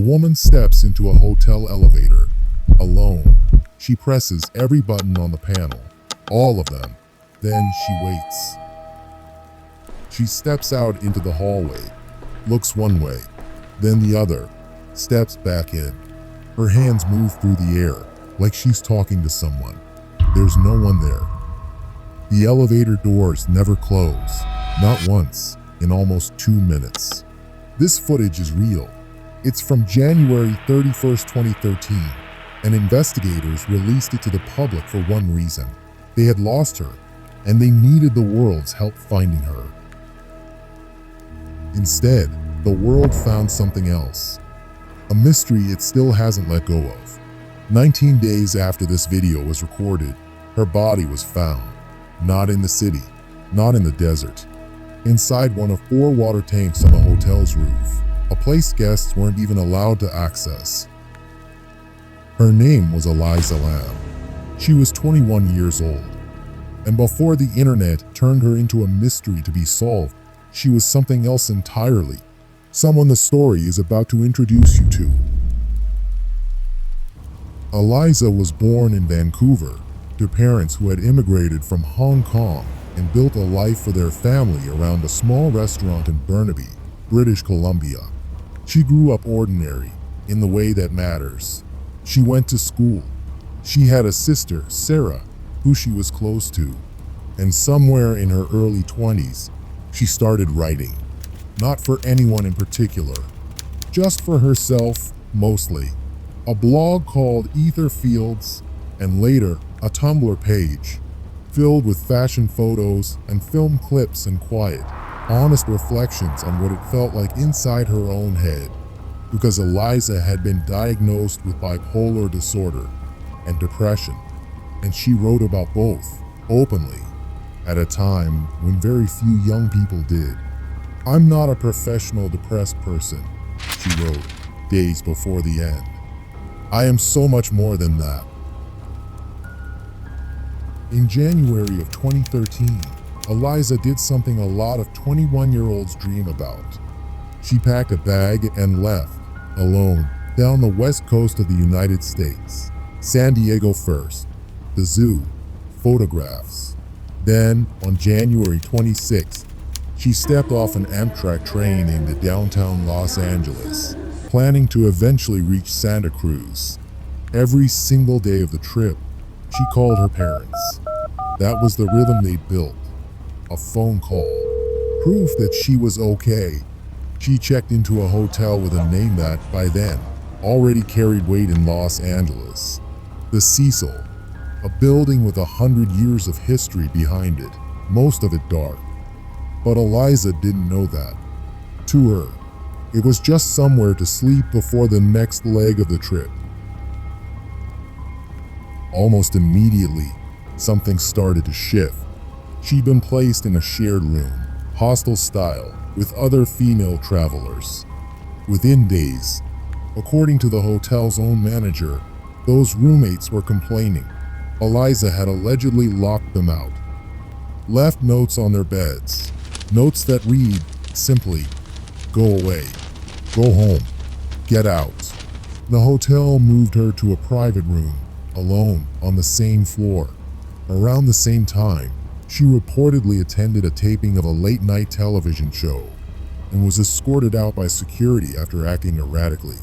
woman steps into a hotel elevator. Alone, she presses every button on the panel, all of them. Then she waits. She steps out into the hallway, looks one way, then the other, steps back in. Her hands move through the air, like she's talking to someone. There's no one there. The elevator doors never close, not once, in almost 2 minutes. This footage is real. It's from January 31st, 2013, and investigators released it to the public for one reason. They had lost her, and they needed the world's help finding her. Instead, the world found something else. A mystery it still hasn't let go of. 19 days after this video was recorded, her body was found. Not in the city, not in the desert. Inside one of 4 water tanks on the hotel's roof, a place guests weren't even allowed to access. Her name was Elisa Lam. She was 21 years old. And before the internet turned her into a mystery to be solved, she was something else entirely. Someone the story is about to introduce you to. Elisa was born in Vancouver to parents who had immigrated from Hong Kong and built a life for their family around a small restaurant in Burnaby, British Columbia. She grew up ordinary, in the way that matters. She went to school. She had a sister, Sarah, who she was close to. And somewhere in her early 20s, she started writing. Not for anyone in particular, just for herself, mostly. A blog called Ether Fields, and later a Tumblr page, filled with fashion photos and film clips and quiet, honest reflections on what it felt like inside her own head. Because Elisa had been diagnosed with bipolar disorder and depression, and she wrote about both, openly, at a time when very few young people did. "I'm not a professional depressed person," she wrote, days before the end. "I am so much more than that." In January of 2013, Elisa did something a lot of 21-year-olds dream about. She packed a bag and left, alone, down the west coast of the United States. San Diego first, the zoo, photographs. Then, on January 26th, she stepped off an Amtrak train into downtown Los Angeles, planning to eventually reach Santa Cruz. Every single day of the trip, she called her parents. That was the rhythm they built. A phone call. Proof that she was okay. She checked into a hotel with a name that, by then, already carried weight in Los Angeles. The Cecil, a building with 100 years of history behind it, most of it dark. But Elisa didn't know that. To her, it was just somewhere to sleep before the next leg of the trip. Almost immediately, something started to shift. She'd been placed in a shared room, hostel style, with other female travelers. Within days, according to the hotel's own manager, those roommates were complaining. Elisa had allegedly locked them out. Left notes on their beds. Notes that read, simply, "Go away. Go home. Get out." The hotel moved her to a private room, alone, on the same floor. Around the same time, she reportedly attended a taping of a late-night television show and was escorted out by security after acting erratically.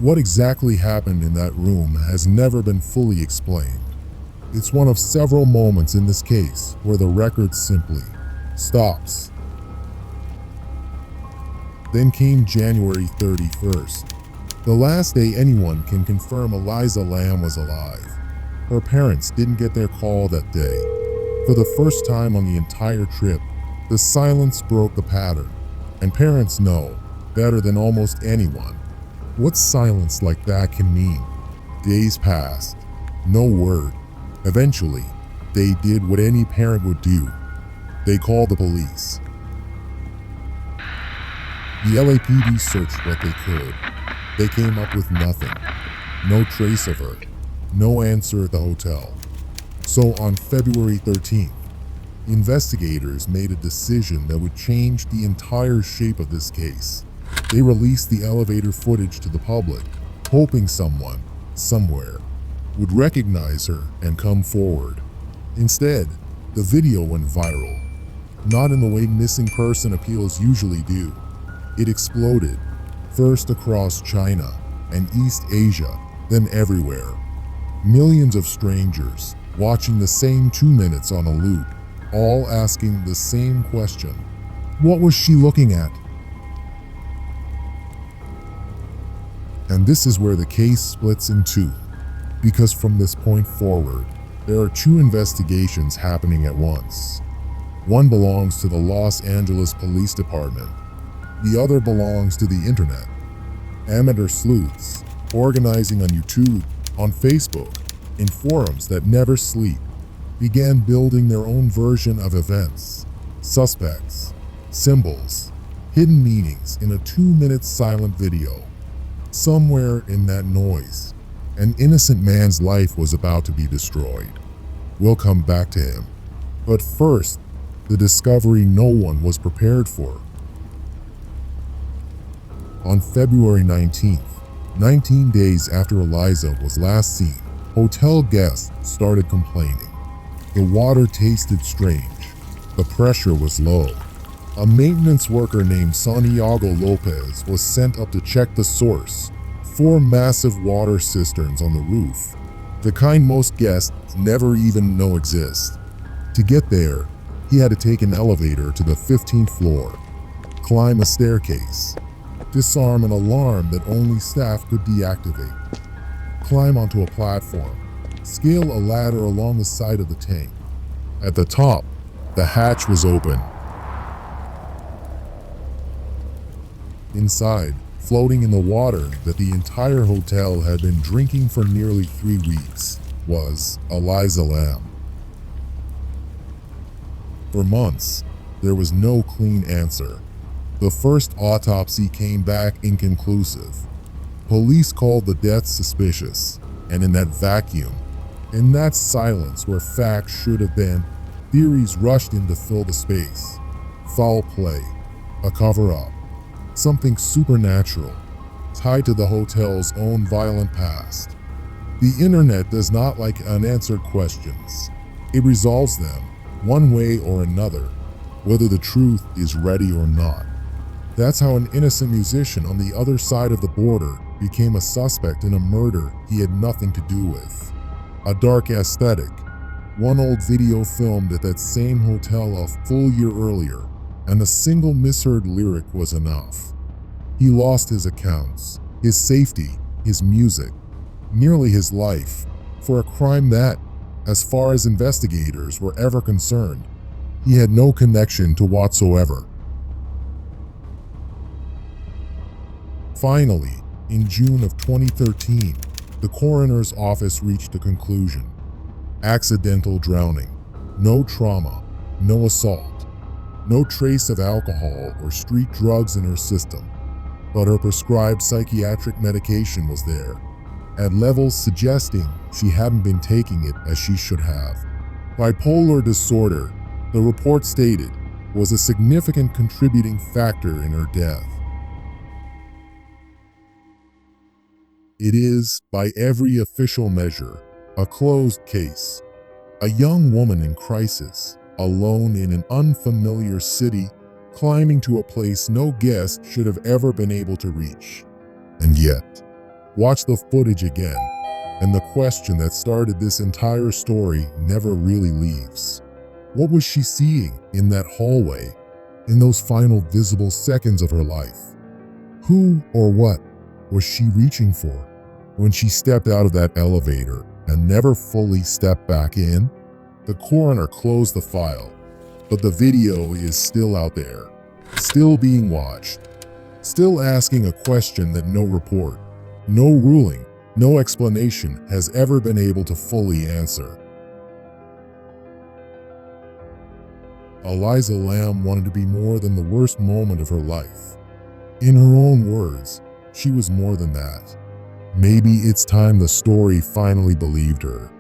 What exactly happened in that room has never been fully explained. It's one of several moments in this case where the record simply stops. Then came January 31st, the last day anyone can confirm Elisa Lam was alive. Her parents didn't get their call that day. For the first time on the entire trip, the silence broke the pattern, and parents know, better than almost anyone, what silence like that can mean. Days passed, no word. Eventually, they did what any parent would do. They called the police. The LAPD searched what they could. They came up with nothing. No trace of her. No answer at the hotel. So on February 13th, investigators made a decision that would change the entire shape of this case. They released the elevator footage to the public, hoping someone, somewhere, would recognize her and come forward. Instead, the video went viral. Not in the way missing person appeals usually do. It exploded, first across China and East Asia, then everywhere. Millions of strangers watching the same 2 minutes on a loop, all asking the same question. What was she looking at? And this is where the case splits in two, because from this point forward, there are two investigations happening at once. One belongs to the Los Angeles Police Department. The other belongs to the internet. Amateur sleuths, organizing on YouTube, on Facebook, in forums that never sleep, began building their own version of events, suspects, symbols, hidden meanings in a 2-minute silent video. Somewhere in that noise, an innocent man's life was about to be destroyed. We'll come back to him. But first, the discovery no one was prepared for. On February 19th, 19 days after Elisa was last seen, hotel guests started complaining. The water tasted strange. The pressure was low. A maintenance worker named Santiago Lopez was sent up to check the source. 4 massive water cisterns on the roof, the kind most guests never even know exist. To get there, he had to take an elevator to the 15th floor, climb a staircase, disarm an alarm that only staff could deactivate, climb onto a platform, scale a ladder along the side of the tank. At the top, the hatch was open. Inside, floating in the water that the entire hotel had been drinking for nearly 3 weeks, was Elisa Lam. For months, there was no clean answer. The first autopsy came back inconclusive. Police called the death suspicious, and in that vacuum, in that silence where facts should have been, theories rushed in to fill the space. Foul play, a cover-up, something supernatural, tied to the hotel's own violent past. The internet does not like unanswered questions. It resolves them, one way or another, whether the truth is ready or not. That's how an innocent musician on the other side of the border became a suspect in a murder he had nothing to do with. A dark aesthetic. One old video filmed at that same hotel a full year earlier, and a single misheard lyric was enough. He lost his accounts, his safety, his music, nearly his life, for a crime that, as far as investigators were ever concerned, he had no connection to whatsoever. Finally, in June of 2013, the coroner's office reached a conclusion. Accidental drowning. No trauma, no assault, no trace of alcohol or street drugs in her system. But her prescribed psychiatric medication was there, at levels suggesting she hadn't been taking it as she should have. Bipolar disorder, the report stated, was a significant contributing factor in her death. It is, by every official measure, a closed case. A young woman in crisis, alone in an unfamiliar city, climbing to a place no guest should have ever been able to reach. And yet, watch the footage again, and the question that started this entire story never really leaves. What was she seeing in that hallway, in those final visible seconds of her life? Who or what was she reaching for when she stepped out of that elevator and never fully stepped back in? The coroner closed the file, but the video is still out there, still being watched, still asking a question that no report, no ruling, no explanation has ever been able to fully answer. Elisa Lam wanted to be more than the worst moment of her life. In her own words, she was more than that. Maybe it's time the story finally believed her.